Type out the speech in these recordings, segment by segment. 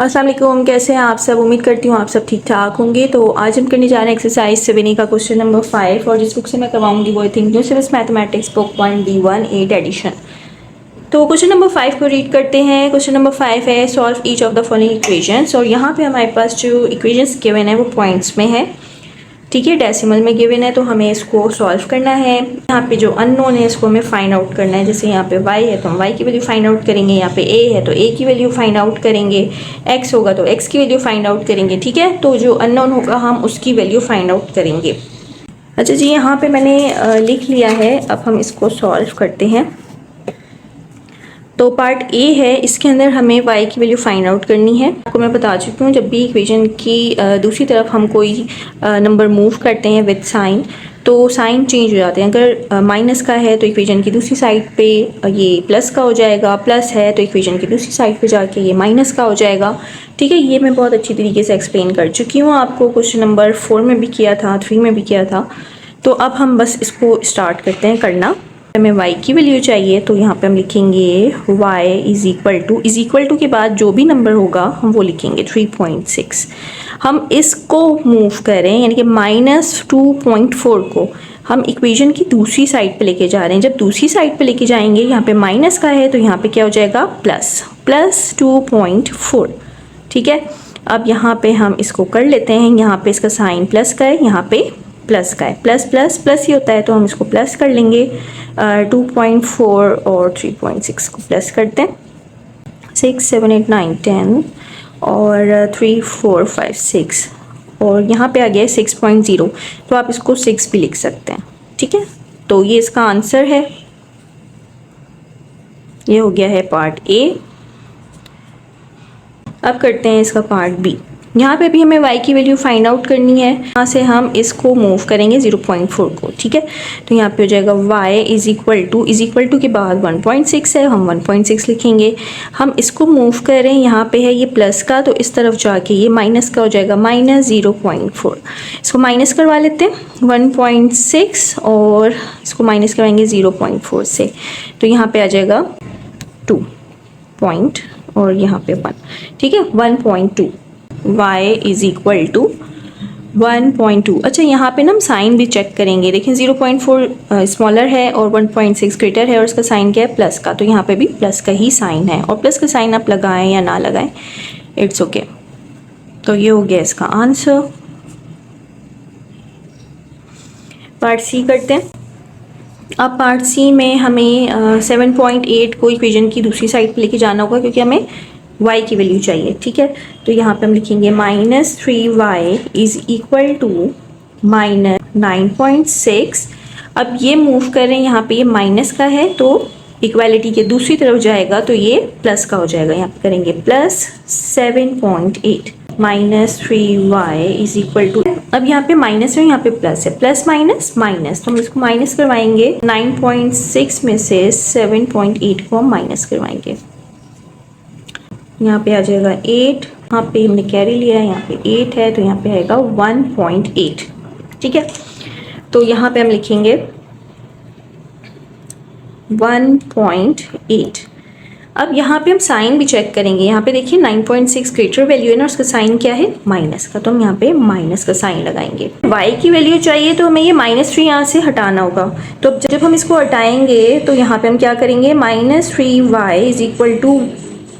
अस्सलाम वालेकुम, कैसे हैं आप सब। उम्मीद करती हूँ आप सब ठीक ठाक होंगे। तो आज हम करने जा रहे हैं एक्सरसाइज 7 का क्वेश्चन नंबर 5 और जिस बुक से मैं करवाऊंगी वो think new syllabus mathematics book 1D1 8 edition. तो क्वेश्चन नंबर 5 को रीड करते हैं। क्वेश्चन नंबर 5 है solve each of the following equations. और यहाँ पे हमारे पास जो इक्वेशंस गिवन है वो पॉइंट्स में है, ठीक है, डेसिमल में गिवन है। तो हमें इसको सॉल्व करना है। यहाँ पे जो अननोन है इसको हमें फाइंड आउट करना है। जैसे यहाँ पे y है तो हम y की वैल्यू फाइंड आउट करेंगे, यहाँ पे a है तो a की वैल्यू फाइंड आउट करेंगे, x होगा तो x की वैल्यू फाइंड आउट करेंगे, ठीक है। तो जो अननोन होगा हम उसकी वैल्यू फाइंड आउट करेंगे। अच्छा जी, यहाँ पे मैंने लिख लिया है। अब हम इसको सॉल्व करते हैं। तो पार्ट ए है, इसके अंदर हमें y की वैल्यू फाइंड आउट करनी है। आपको मैं बता चुकी हूँ, जब भी इक्वेशन की दूसरी तरफ हम कोई नंबर मूव करते हैं विद साइन तो साइन चेंज हो जाते हैं। अगर माइनस का है तो इक्वेशन की दूसरी साइड पे ये प्लस का हो जाएगा, प्लस है तो इक्वेशन की दूसरी साइड पे जाके ये माइनस का हो जाएगा, ठीक है। ये मैं बहुत अच्छी तरीके से एक्सप्लेन कर चुकी हूँ आपको। क्वेश्चन नंबर 4 में भी किया था, 3 में भी किया था। तो अब हम बस इसको स्टार्ट करते हैं करना। हमें y की वैल्यू चाहिए तो यहाँ पे हम लिखेंगे y इज़ इक्वल टू के बाद जो भी नंबर होगा हम वो लिखेंगे 3.6। हम इसको मूव करें यानी कि -2.4 को हम इक्वेशन की दूसरी साइड पे लेके जा रहे हैं। जब दूसरी साइड पे लेके जाएंगे, यहाँ पे माइनस का है तो यहाँ पे क्या हो जाएगा प्लस 2.4, ठीक है। अब यहाँ पे हम इसको कर लेते हैं। यहाँ पे इसका साइन प्लस का है, यहाँ पे प्लस का है, प्लस प्लस प्लस ही होता है तो हम इसको प्लस कर लेंगे। 2.4 और 3.6 को प्लस करते हैं। 6 7 8 9 10 और 3 4 5 6 और यहाँ पे आ गया 6.0, तो आप इसको 6 भी लिख सकते हैं, ठीक है। तो ये इसका आंसर है। ये हो गया है पार्ट ए। अब करते हैं इसका पार्ट बी। यहाँ पे भी हमें y की वैल्यू फाइंड आउट करनी है। यहाँ से हम इसको मूव करेंगे 0.4 को, ठीक है। तो यहाँ पे हो जाएगा y इज़ इक्वल टू के बाद 1.6 है, हम 1.6 लिखेंगे। हम इसको मूव करें, यहाँ पे है ये प्लस का तो इस तरफ जाके ये माइनस का हो जाएगा -0.4। इसको माइनस करवा लेते हैं 1.6 और इसको माइनस करवाएंगे 0.4 से, तो यहाँ पे आ जाएगा 2 पॉइंट और यहाँ पे 1, ठीक है, 1.2। y is equal to 1.2। अच्छा, यहाँ पे ना हम साइन भी चेक करेंगे। देखें 0.4 स्मॉलर है और 1.6 ग्रेटर है और उसका साइन क्या है प्लस का, तो यहाँ पे भी प्लस का ही साइन है। और प्लस का साइन आप लगाएं या ना लगाएं, इट्स ओके। तो ये हो गया इसका आंसर। पार्ट सी करते हैं। अब पार्ट सी में हमें 7.8 को इक्वेशन की दूसरी साइड पे लेके जाना होगा क्योंकि हमें y की वैल्यू चाहिए, ठीक है। तो यहाँ पे हम लिखेंगे -3y इज़ इक्वल टू -9.6। अब ये मूव करें, यहाँ पे ये माइनस का है तो इक्वालिटी के दूसरी तरफ जाएगा तो ये प्लस का हो जाएगा। यहाँ पे करेंगे plus 7.8 -3y is equal to, अब यहाँ पे माइनस है, यहाँ पे प्लस है, प्लस माइनस माइनस, तो हम इसको माइनस करवाएंगे। 9.6 में से 7.8 को हम माइनस करवाएंगे। यहाँ पे आ जाएगा 8, यहाँ पे हमने कैरी लिया है, यहाँ पे 8 है तो यहाँ पे आएगा 1.8, ठीक है। तो यहाँ पे हम लिखेंगे 1.8। अब यहाँ पे हम साइन भी चेक करेंगे। यहाँ पे देखिए 9.6 ग्रेटर वैल्यू है ना, उसका साइन क्या है माइनस का, तो हम यहाँ पे माइनस का साइन लगाएंगे। y की वैल्यू चाहिए तो हमें ये -3 यहाँ से हटाना होगा। तो जब हम इसको हटाएंगे तो यहाँ पे हम क्या करेंगे, -3y इज इक्वल टू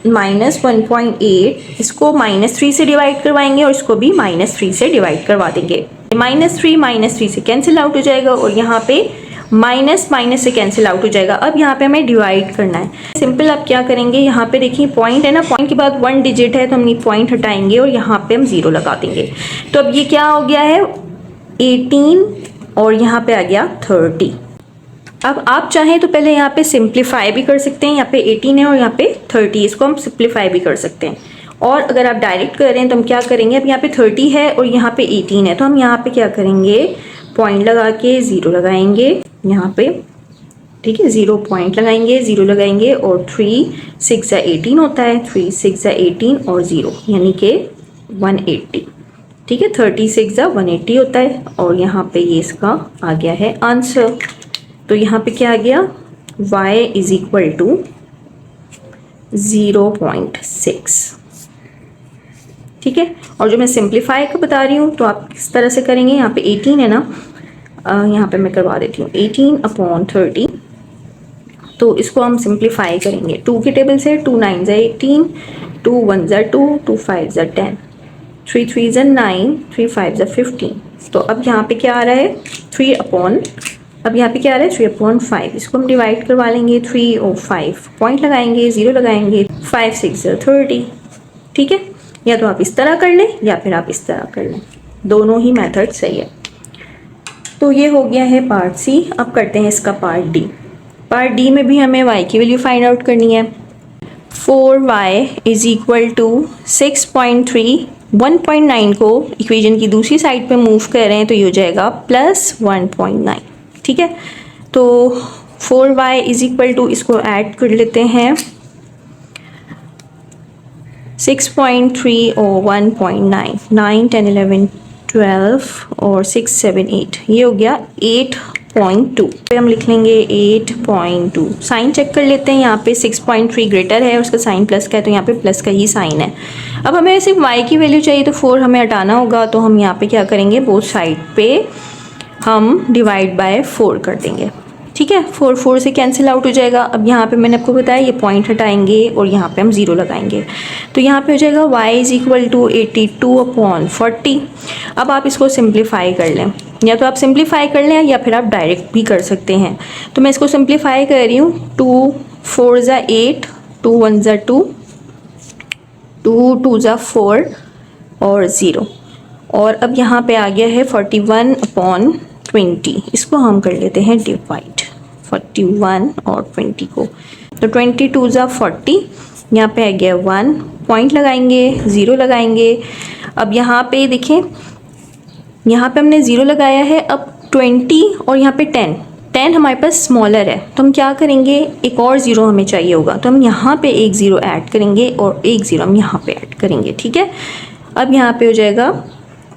-1.8, इसको -3 से डिवाइड करवाएंगे और इसको भी -3 से डिवाइड करवा देंगे। -3 से कैंसिल आउट हो जाएगा और यहाँ पे माइनस से कैंसिल आउट हो जाएगा। अब यहाँ पे हमें डिवाइड करना है। सिंपल, आप क्या करेंगे, यहाँ पे देखिए पॉइंट है ना, पॉइंट के बाद 1 डिजिट है तो हम ये पॉइंट हटाएंगे और यहाँ पे हम 0 लगा देंगे। तो अब ये क्या हो गया है 18 और यहाँ पे आ गया 30। अब आप चाहें तो पहले यहाँ पे सिंप्लीफाई भी कर सकते हैं। यहाँ पे 18 है और यहाँ पे 30, इसको हम सिंप्लीफाई भी कर सकते हैं। और अगर आप डायरेक्ट कर रहे हैं तो हम क्या करेंगे, अब यहाँ पे 30 है और यहाँ पे 18 है तो हम यहाँ पे क्या करेंगे, पॉइंट लगा के 0 लगाएंगे यहाँ पे, ठीक है, 0 पॉइंट लगाएंगे, 0 लगाएंगे और 3 6 18 होता है, 3 6 18 और 0 यानी कि 180, ठीक है। 36 180 होता है और यहाँ पे ये इसका आ गया है आंसर। तो यहाँ पे क्या आ गया, y इज़ इक्वल टू 0.6। ठीक है। और जो मैं सिंप्लीफाई का बता रही हूँ तो आप किस तरह से करेंगे, यहाँ पे 18 है ना, यहाँ पे मैं करवा देती हूँ 18/30। तो इसको हम सिंप्लीफाई करेंगे 2 के टेबल से। 2 9 ज़ा 18, 2 1 ज़ा 2, 2 5 ज़ा 10, 3 3 ज़ा 9, 3 5 ज़ा 15। तो अब यहाँ पे क्या आ रहा है 3/5। इसको हम डिवाइड करवा लेंगे 3 और 5, पॉइंट लगाएंगे, 0 लगाएंगे, 5 6 ज़ा 30। ठीक है, या तो आप इस तरह कर लें या फिर आप इस तरह कर लें, दोनों ही मेथड सही है। तो ये हो गया है पार्ट सी। अब करते हैं इसका पार्ट डी। पार्ट डी में भी हमें y की वैल्यू फाइंड आउट करनी है। 4y is equal to 6.3। 1.9 को इक्वेशन की दूसरी साइड पे मूव कर रहे हैं तो ये हो जाएगा +1.9। ठीक है, तो 4y इज इक्वल टू, इसको ऐड कर लेते हैं, 6.3 और 1.9, 9 10 11 12 और 6 7 8, ये हो गया 8.2 पे हम लिख लेंगे 8.2। साइन चेक कर लेते हैं, यहाँ पे 6.3 ग्रेटर है, उसका साइन प्लस का है तो यहाँ पे प्लस का ही साइन है। अब हमें सिर्फ y की वैल्यू चाहिए तो 4 हमें हटाना होगा, तो हम यहाँ पे क्या करेंगे, बोथ साइड पे हम डिवाइड बाय 4 कर देंगे। ठीक है, 4 4 से कैंसिल आउट हो जाएगा। अब यहाँ पे मैंने आपको बताया ये पॉइंट हटाएंगे और यहाँ पे हम 0 लगाएंगे, तो यहाँ पे हो जाएगा y इज इक्वल टू 82/40। अब आप इसको सिंप्लीफाई कर लें, या तो आप सिंप्लीफाई कर लें या फिर आप डायरेक्ट भी कर सकते हैं। तो मैं इसको सिंप्लीफाई कर रही हूँ, 2 4 ज़ा 8, 2 1 ज़ा 2, 2 2 ज़ा 4 और 0। और अब यहाँ पे आ गया है 41/20। इसको हम कर लेते हैं डिवाइड 41 और 20 को, तो 22 ज़ा 40, यहाँ पे आ गया 1, पॉइंट लगाएंगे, 0 लगाएंगे। अब यहाँ पे देखें, यहाँ पे हमने 0 लगाया है। अब 20 और यहाँ पे 10 हमारे पास स्मॉलर है, तो हम क्या करेंगे, एक और 0 हमें चाहिए होगा, तो हम यहाँ पे एक 0 ऐड करेंगे और एक 0 हम यहाँ पे ऐड करेंगे। ठीक है, अब यहाँ पे हो जाएगा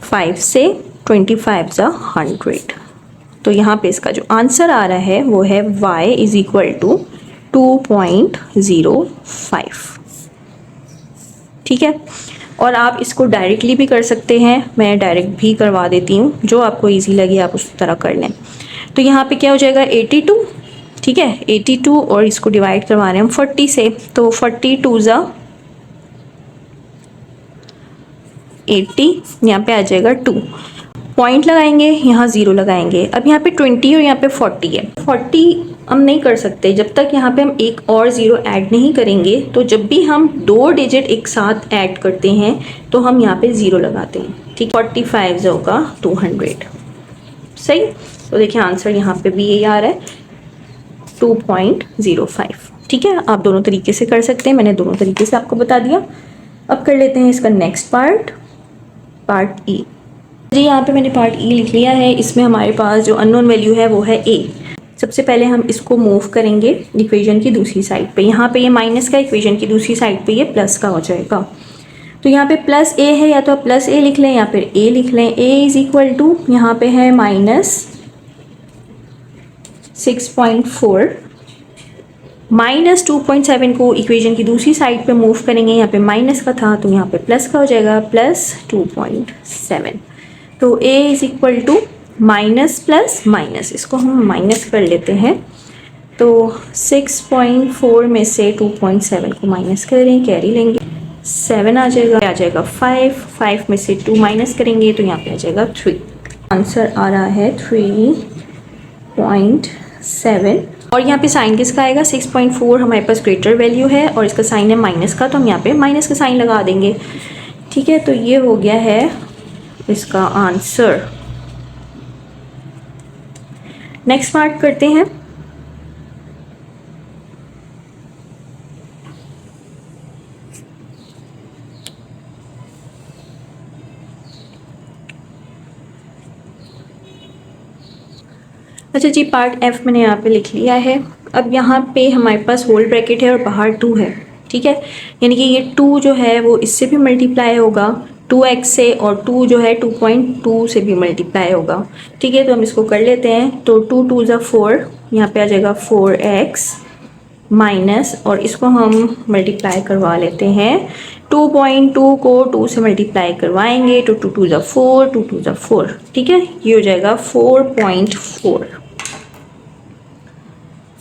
5 से 25 ज़ा 100। तो यहाँ पे इसका जो आंसर आ रहा है वो है y इज इक्वल टू 2.05। ठीक है, और आप इसको डायरेक्टली भी कर सकते हैं, मैं डायरेक्ट भी करवा देती हूँ, जो आपको इजी लगे आप उस तरह कर लें। तो यहाँ पे क्या हो जाएगा 82। ठीक है, 82 और इसको डिवाइड करवा रहे हैं हम 40 से, तो 42 ज़ा 80, यहाँ पे आ जाएगा 2, पॉइंट लगाएंगे, यहाँ 0 लगाएंगे। अब यहाँ पे 20 और यहाँ पे 40 है, 40 हम नहीं कर सकते जब तक यहाँ पे हम एक और 0 ऐड नहीं करेंगे। तो जब भी हम 2 डिजिट एक साथ ऐड करते हैं तो हम यहाँ पे 0 लगाते हैं। ठीक, 45 होगा 200। सही, तो देखिए आंसर यहाँ पे भी यही आ रहा है 2.05। ठीक है, आप दोनों तरीके से कर सकते हैं, मैंने दोनों तरीके से आपको बता दिया। अब कर लेते हैं इसका नेक्स्ट पार्ट, पार्ट ई। जी, यहाँ पे मैंने पार्ट ई लिख लिया है। इसमें हमारे पास जो अननोन वैल्यू है वो है a। सबसे पहले हम इसको मूव करेंगे इक्वेशन की दूसरी साइड पे। यहाँ पे ये माइनस का, इक्वेशन की दूसरी साइड पे ये प्लस का हो जाएगा। तो यहाँ पे प्लस a है, या तो आप प्लस a लिख लें या फिर a लिख लें। a इज इक्वल टू, यहाँ पे है -6.4, -2.7 को इक्वेशन की दूसरी साइड पे मूव करेंगे। यहाँ पे माइनस का था तो यहाँ पे प्लस का हो जाएगा, +2.7। तो a is equal to minus plus minus, इसको हम माइनस कर लेते हैं। तो 6.4 में से 2.7 को माइनस करें, कैरी लेंगे, 7 आ जाएगा 5 में से 2 माइनस करेंगे तो यहाँ पे आ जाएगा 3। आंसर आ रहा है 3.7। और यहाँ पे साइन किसका आएगा, 6.4 हमारे पास ग्रेटर वैल्यू है और इसका साइन है माइनस का, तो हम यहाँ पे माइनस का साइन लगा देंगे। ठीक है, तो ये हो गया है इसका आंसर। नेक्स्ट पार्ट करते हैं। अच्छा जी, पार्ट एफ मैंने यहाँ पे लिख लिया है। अब यहाँ पे हमारे पास होल ब्रैकेट है और बाहर 2 है। ठीक है, यानी कि ये 2 जो है वो इससे भी मल्टीप्लाई होगा 2x से, और 2 जो है 2.2 से भी मल्टीप्लाई होगा। ठीक है, तो हम इसको कर लेते हैं। तो 2 2 ज़ा 4, यहाँ पे आ जाएगा 4x माइनस, और इसको हम मल्टीप्लाई करवा लेते हैं 2.2 को 2 से मल्टीप्लाई करवाएंगे तो 2 2 ज़ा 4, 2 2 ज़ा 4, ठीक है, ये हो जाएगा 4.4।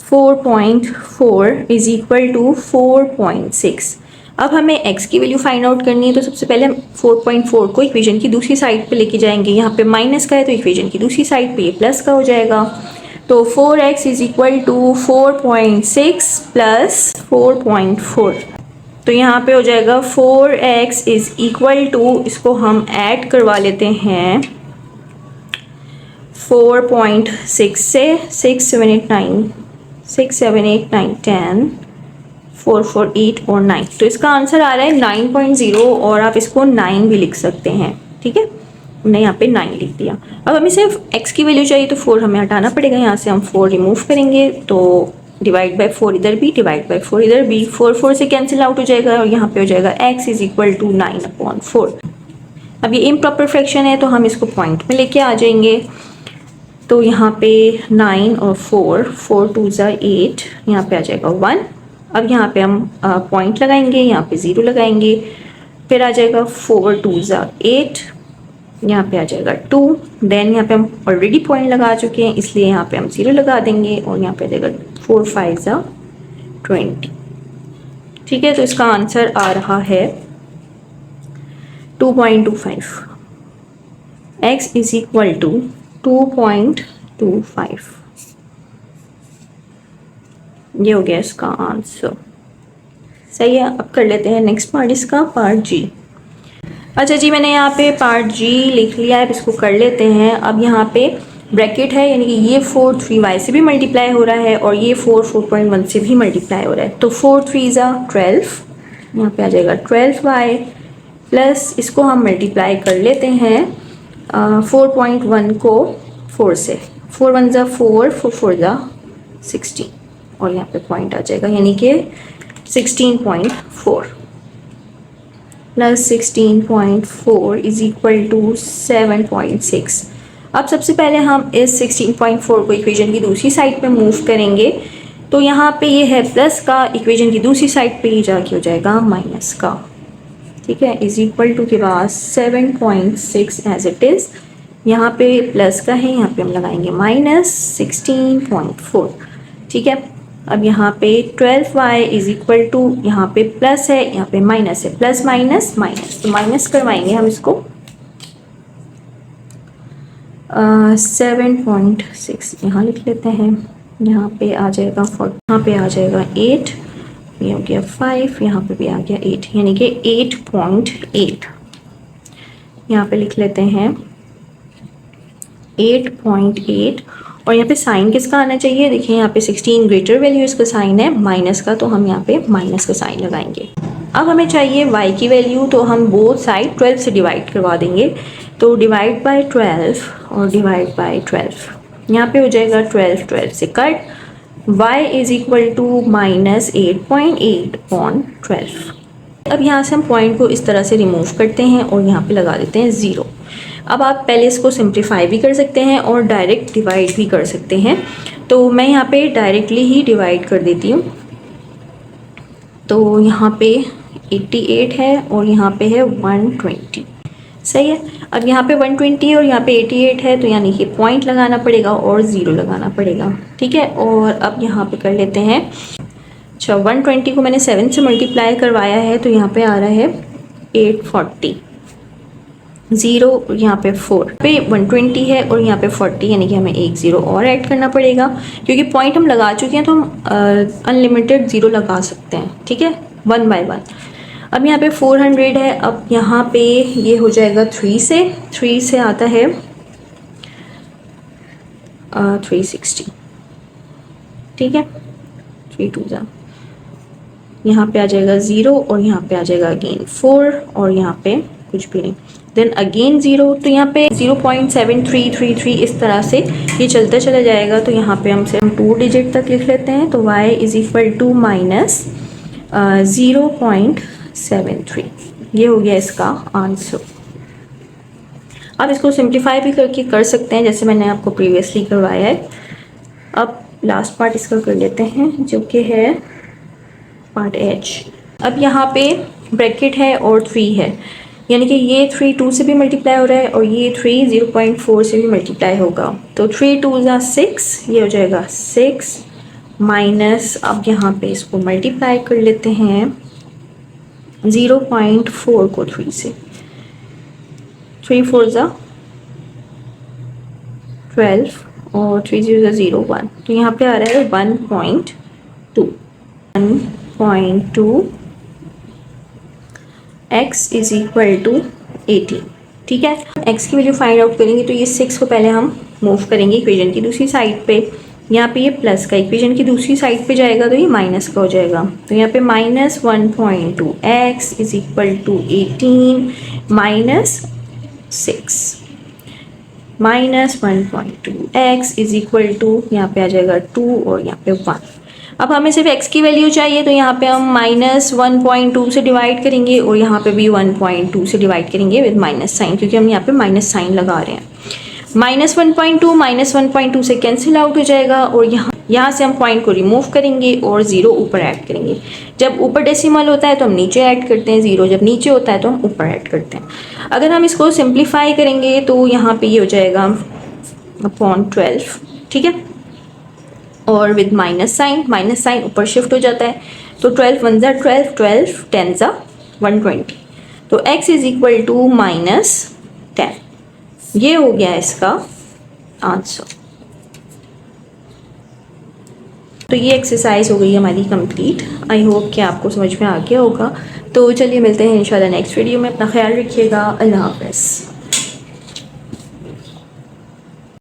4.4 इज इक्वल टू 4.6। अब हमें x की वैल्यू फाइंड आउट करनी है, तो सबसे पहले हम 4.4 को इक्वेशन की दूसरी साइड पे लेके जाएंगे। यहाँ पे माइनस का है तो इक्वेशन की दूसरी साइड पे ये प्लस का हो जाएगा। तो 4x is equal to 4.6 plus 4.4। तो यहाँ पे हो जाएगा 4x इज इक्वल टू, इसको हम ऐड करवा लेते हैं 4.6 से 6 7 8 9 6 7 8 9 10 4 4 8 और 9। तो इसका आंसर आ रहा है 9.0 और आप इसको 9 भी लिख सकते हैं, ठीक है। हमने यहाँ पे 9 लिख दिया। अब हमें सिर्फ x की वैल्यू चाहिए तो 4 हमें हटाना पड़ेगा, यहाँ से हम 4 रिमूव करेंगे तो डिवाइड बाय 4 इधर भी, डिवाइड बाय 4 इधर भी, 4 4 से कैंसिल आउट हो जाएगा और यहाँ पे हो जाएगा x इज इक्वल टू 9/4। अब ये इम्प्रॉपर फ्रैक्शन है तो हम इसको पॉइंट में लेके आ जाएंगे। तो यहाँ पे 9 और 4, 4 2 ज़ा 8, यहाँ पे आ जाएगा 1। अब यहाँ पे हम पॉइंट लगाएंगे, यहाँ पे 0 लगाएंगे, फिर आ जाएगा 4 2 ज़ा 8, यहाँ पे आ जाएगा 2। देन यहाँ पे हम ऑलरेडी पॉइंट लगा चुके हैं इसलिए यहाँ पे हम 0 लगा देंगे और यहाँ पे आ जाएगा 4 5 ज़ा 20, ठीक है। तो इसका आंसर आ रहा है 2.25। x इज इक्वल टू 2.25, ये हो गया इसका आंसर। सही है। अब कर लेते हैं नेक्स्ट पार्ट, इसका पार्ट जी। अच्छा जी, मैंने यहाँ पे पार्ट जी लिख लिया है, अब इसको कर लेते हैं। अब यहाँ पे ब्रैकेट है, यानी कि ये 4 3y से भी मल्टीप्लाई हो रहा है और ये 4 4.1 से भी मल्टीप्लाई हो रहा है। तो 4 3 ज़ा 12, यहाँ पे आ जाएगा 12y प्लस इसको हम मल्टीप्लाई कर लेते हैं 4.1 को 4 से, 4 1 ज़ा 4, 4 4 ज़ा 16 और यहाँ पे पॉइंट आ जाएगा यानी कि 16.4 प्लस 16.4 इज इक्वल टू 7.6। अब सबसे पहले हम इस 16.4 को इक्वेशन की दूसरी साइड पे मूव करेंगे। तो यहाँ पे ये है प्लस का, इक्वेशन की दूसरी साइड पे ही जाके हो जाएगा माइनस का, ठीक है। इज इक्वल टू के बाद 7.6 एज इट इज़, यहाँ पे प्लस का है, यहाँ पे हम लगाएंगे माइनस 16.4, ठीक है। अब यहाँ पे 12y इज इक्वल टू, यहाँ पे प्लस है, यहाँ पे माइनस है, प्लस माइनस माइनस, तो माइनस करवाएंगे हम इसको 7.6 यहाँ लिख लेते हैं। यहाँ पे आ जाएगा 4, यहाँ पे आ जाएगा 8, ये हो गया 5, यहाँ पे भी आ गया 8, यानी कि 8.8 यहाँ पे लिख लेते हैं 8.8। और यहाँ पे साइन किसका आना चाहिए, देखिए यहाँ पे 16 ग्रेटर वैल्यू इसका साइन है माइनस का, तो हम यहाँ पे माइनस का साइन लगाएंगे। अब हमें चाहिए y की वैल्यू, तो हम बोथ साइड 12 से डिवाइड करवा देंगे। तो डिवाइड बाय 12 और डिवाइड बाय 12, यहाँ पे हो जाएगा 12 12 से cut, y is equal to minus 8.8/12। अब यहाँ से हम पॉइंट को इस तरह से रिमूव करते हैं और यहाँ पे लगा देते हैं 0। अब आप पहले इसको सिंप्लीफाई भी कर सकते हैं और डायरेक्ट डिवाइड भी कर सकते हैं। तो मैं यहाँ पे डायरेक्टली ही डिवाइड कर देती हूँ। तो यहाँ पे 88 है और यहाँ पे है 120, सही है। अब यहाँ पे 120 और यहाँ पे 88 है, तो यानी कि पॉइंट लगाना पड़ेगा और 0 लगाना पड़ेगा, ठीक है। और अब यहाँ पे कर लेते हैं, अच्छा 120 को मैंने 7 से मल्टीप्लाई करवाया है, तो यहाँ पे आ रहा है 840, 0 यहाँ पे 4 पे 120 है और यहाँ पे 40, यानी कि हमें एक 0 और ऐड करना पड़ेगा क्योंकि पॉइंट हम लगा चुके हैं, तो हम अनलिमिटेड 0 लगा सकते हैं, ठीक है, 1 बाय 1। अब यहाँ पे 400 है, अब यहाँ पे ये हो जाएगा 3 से आता है 360, ठीक है, 3 2 ज़ा, यहाँ पे आ जाएगा 0 और यहाँ पे आ जाएगा अगेन 4 और यहाँ पे कुछ भी नहीं, देन अगेन 0। तो यहाँ पे 0.7333 इस तरह से ये चलता चला जाएगा। तो यहाँ पे हम 2 डिजिट तक लिख लेते हैं। तो y is equal to minus 0.73, ये हो गया इसका आंसर। अब इसको सिंप्लीफाई भी करके कर सकते हैं जैसे मैंने आपको प्रीवियसली करवाया है। अब लास्ट पार्ट इसका कर लेते हैं जो कि है पार्ट H। अब यहाँ पे ब्रैकेट है और 3 है, यानी कि ये 3 2 से भी मल्टीप्लाई हो रहा है और ये 3 0.4 से भी मल्टीप्लाई होगा। तो 3 2 ज़ा 6, ये हो जाएगा 6 माइनस, अब यहाँ पे इसको मल्टीप्लाई कर लेते हैं 0.4 को 3 से, 3 4 ज़ा 12 और 3 0 ज़ा 0 1, तो यहाँ पे आ रहा है 1.2 x इज इक्वल टू 18। ठीक है, x की वैल्यू फाइंड आउट करेंगे तो ये 6 को पहले हम मूव करेंगे इक्वेशन की दूसरी साइड पे। यहाँ पे ये प्लस का इक्वेशन की दूसरी साइड पे जाएगा तो ये माइनस का हो जाएगा। तो यहाँ पे -1.2 x is equal to 18 minus 6, -1.2 x is equal to, यहाँ पे आ जाएगा 2 और यहाँ पे 1। अब हमें सिर्फ x की वैल्यू चाहिए तो यहाँ पे हम -1.2 से डिवाइड करेंगे और यहाँ पे भी 1.2 से डिवाइड करेंगे विद माइनस साइन, क्योंकि हम यहाँ पे माइनस साइन लगा रहे हैं। -1.2 से कैंसिल आउट हो जाएगा और यहाँ से हम पॉइंट को रिमूव करेंगे और 0 ऊपर ऐड करेंगे। जब ऊपर डेसिमल होता है तो हम नीचे ऐड करते हैं 0, जब नीचे होता है तो हम ऊपर ऐड करते हैं। अगर हम इसको सिंप्लीफाई करेंगे तो यहाँ पे ये हो जाएगा अपॉन 12। ठीक है, और विद माइनस साइन ऊपर शिफ्ट हो जाता है तो 12 1 ज़ा 12, 12 10 ज़ा 120, तो x इज इक्वल टू -10। ये हो गया इसका आंसर। तो ये एक्सरसाइज हो गई हमारी कंप्लीट। आई होप कि आपको समझ में आ गया होगा। तो चलिए मिलते हैं इंशाल्लाह नेक्स्ट वीडियो में। अपना ख्याल रखिएगा। अल्लाह हाफ़िज़।